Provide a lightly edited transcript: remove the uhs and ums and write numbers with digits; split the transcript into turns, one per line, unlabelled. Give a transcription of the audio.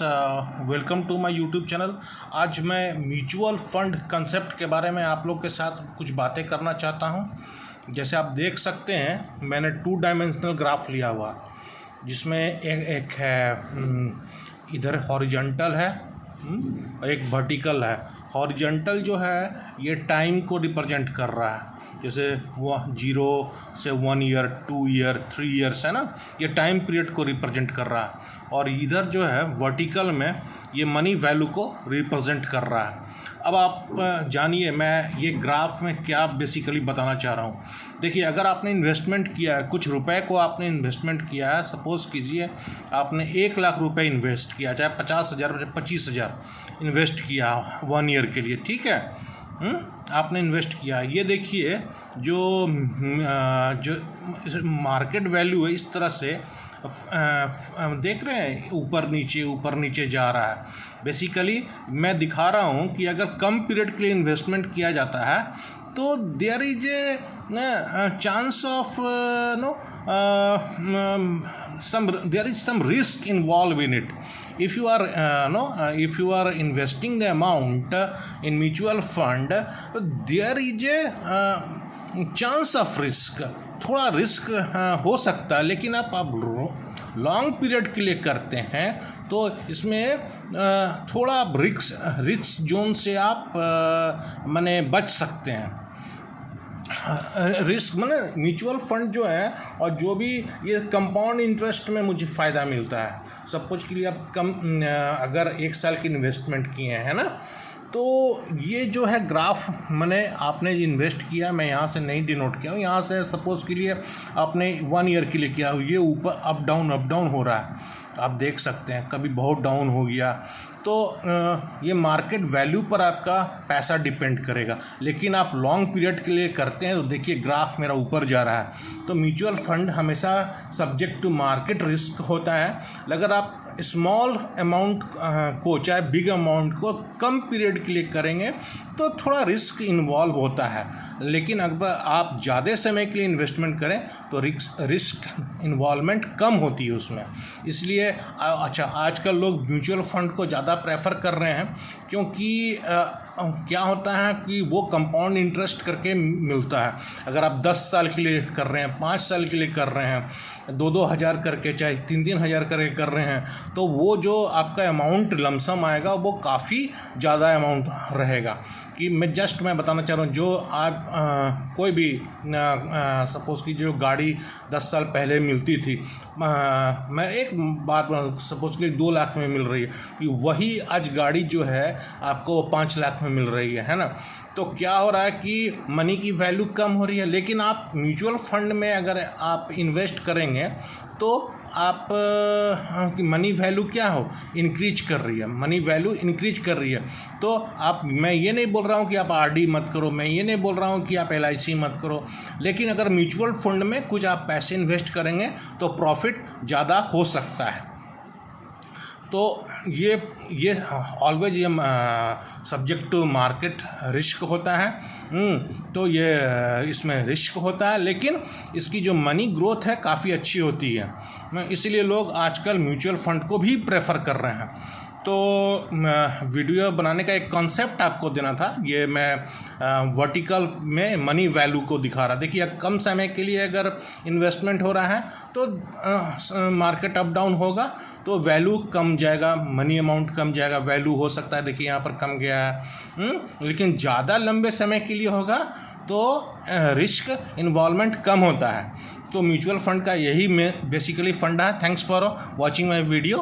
Welcome to my YouTube channel. आज मैं mutual fund concept के बारे में आप लोग के साथ कुछ बातें करना चाहता हूं। जैसे आप देख सकते हैं, मैंने 2 डायमेंशनल ग्राफ लिया हुआ, जिसमें एक है इधर हॉरिजॉन्टल है, एक वर्टिकल है। हॉरिजॉन्टल जो है ये टाइम को रिप्रेजेंट कर रहा है, जैसे वो 0 से 1 ईयर, 2 ईयर, 3 ईयर्स है ना, ये टाइम पीरियड को रिप्रेजेंट कर रहा है। और इधर जो है वर्टिकल में ये मनी वैल्यू को रिप्रेजेंट कर रहा है। अब आप जानिए मैं ये ग्राफ में क्या बेसिकली बताना चाह रहा हूँ। देखिए, अगर आपने इन्वेस्टमेंट किया है, कुछ रुपए को आपने इन्वेस्टमेंट किया है, सपोज़ कीजिए आपने 1 लाख रुपए इन्वेस्ट किया, चाहे 50,000 चाहे 25,000 इन्वेस्ट किया 1 ईयर के लिए, ठीक है। आपने इन्वेस्ट किया। ये देखिए जो मार्केट वैल्यू है, इस तरह से देख रहे हैं, ऊपर नीचे जा रहा है। बेसिकली मैं दिखा रहा हूँ कि अगर कम पीरियड के लिए इन्वेस्टमेंट किया जाता है तो there is a chance of there is some risk involved in it. If you are investing the amount in mutual fund, there is a chance of risk. थोड़ा रिस्क हो सकता है, लेकिन आप लॉन्ग पीरियड के लिए करते हैं तो इसमें थोड़ा रिस्क जोन से आप माने बच सकते हैं। रिस्क माने म्यूचुअल फंड जो है, और जो भी ये कंपाउंड इंटरेस्ट में मुझे फ़ायदा मिलता है। सब कुछ के लिए आप अगर 1 साल की इन्वेस्टमेंट किए हैं ना, तो ये जो है ग्राफ मैंने आपने इन्वेस्ट किया, मैं यहाँ से नहीं डिनोट किया हूँ, यहाँ से सपोज़ के लिए आपने 1 ईयर के लिए किया, ये ऊपर अप डाउन हो रहा है, आप देख सकते हैं। कभी बहुत डाउन हो गया तो ये मार्केट वैल्यू पर आपका पैसा डिपेंड करेगा। लेकिन आप लॉन्ग पीरियड के लिए करते हैं तो देखिए ग्राफ मेरा ऊपर जा रहा है। तो म्यूचुअल फंड हमेशा सब्जेक्ट टू मार्केट रिस्क होता है। अगर आप स्मॉल अमाउंट को चाहे बिग अमाउंट को कम पीरियड के लिए करेंगे तो थोड़ा रिस्क इन्वॉल्व होता है। लेकिन अगर आप ज़्यादा समय के लिए इन्वेस्टमेंट करें तो रिस्क इन्वॉल्वमेंट कम होती है उसमें। इसलिए आजकल लोग म्यूचुअल फंड को ज़्यादा प्रेफर कर रहे हैं, क्योंकि क्या होता है कि वो कंपाउंड इंटरेस्ट करके मिलता है। अगर आप 10 साल के लिए कर रहे हैं, 5 साल के लिए कर रहे हैं, 2-2 हज़ार करके, चाहे 3-3 हज़ार करके कर रहे हैं, तो वो जो आपका अमाउंट लमसम आएगा वो काफ़ी ज़्यादा अमाउंट रहेगा। कि मैं बताना चाह रहा हूँ, जो आप कोई भी सपोज़ की जो गाड़ी 10 साल पहले मिलती थी, मैं एक बात सपोज़ की 2 लाख में मिल रही है, कि वही आज गाड़ी जो है आपको 5 लाख में मिल रही है ना। तो क्या हो रहा है कि मनी की वैल्यू कम हो रही है। लेकिन आप म्यूचुअल फंड में अगर आप इन्वेस्ट करेंगे तो आप की मनी वैल्यू क्या हो, इंक्रीज कर रही है, मनी वैल्यू इंक्रीज कर रही है। तो मैं ये नहीं बोल रहा हूँ कि आप आरडी मत करो, मैं ये नहीं बोल रहा हूँ कि आप एलआईसी मत करो, लेकिन अगर म्यूचुअल फंड में कुछ आप पैसे इन्वेस्ट करेंगे तो प्रॉफिट ज़्यादा हो सकता है। तो ये ऑलवेज ये सब्जेक्ट टू मार्केट रिस्क होता है। तो ये इसमें रिस्क होता है, लेकिन इसकी जो मनी ग्रोथ है काफ़ी अच्छी होती है। इसलिए लोग आजकल म्यूचुअल फंड को भी प्रेफर कर रहे हैं। तो वीडियो बनाने का एक कॉन्सेप्ट आपको देना था। ये मैं वर्टिकल में मनी वैल्यू को दिखा रहा। देखिए, कम समय के लिए अगर इन्वेस्टमेंट हो रहा है तो मार्केट अप डाउन होगा तो वैल्यू कम जाएगा, मनी अमाउंट कम जाएगा, वैल्यू हो सकता है देखिए यहाँ पर कम गया है। लेकिन ज़्यादा लंबे समय के लिए होगा तो रिस्क इन्वॉल्वमेंट कम होता है। तो म्यूचुअल फंड का यही बेसिकली फंड है। Thanks for watching my video.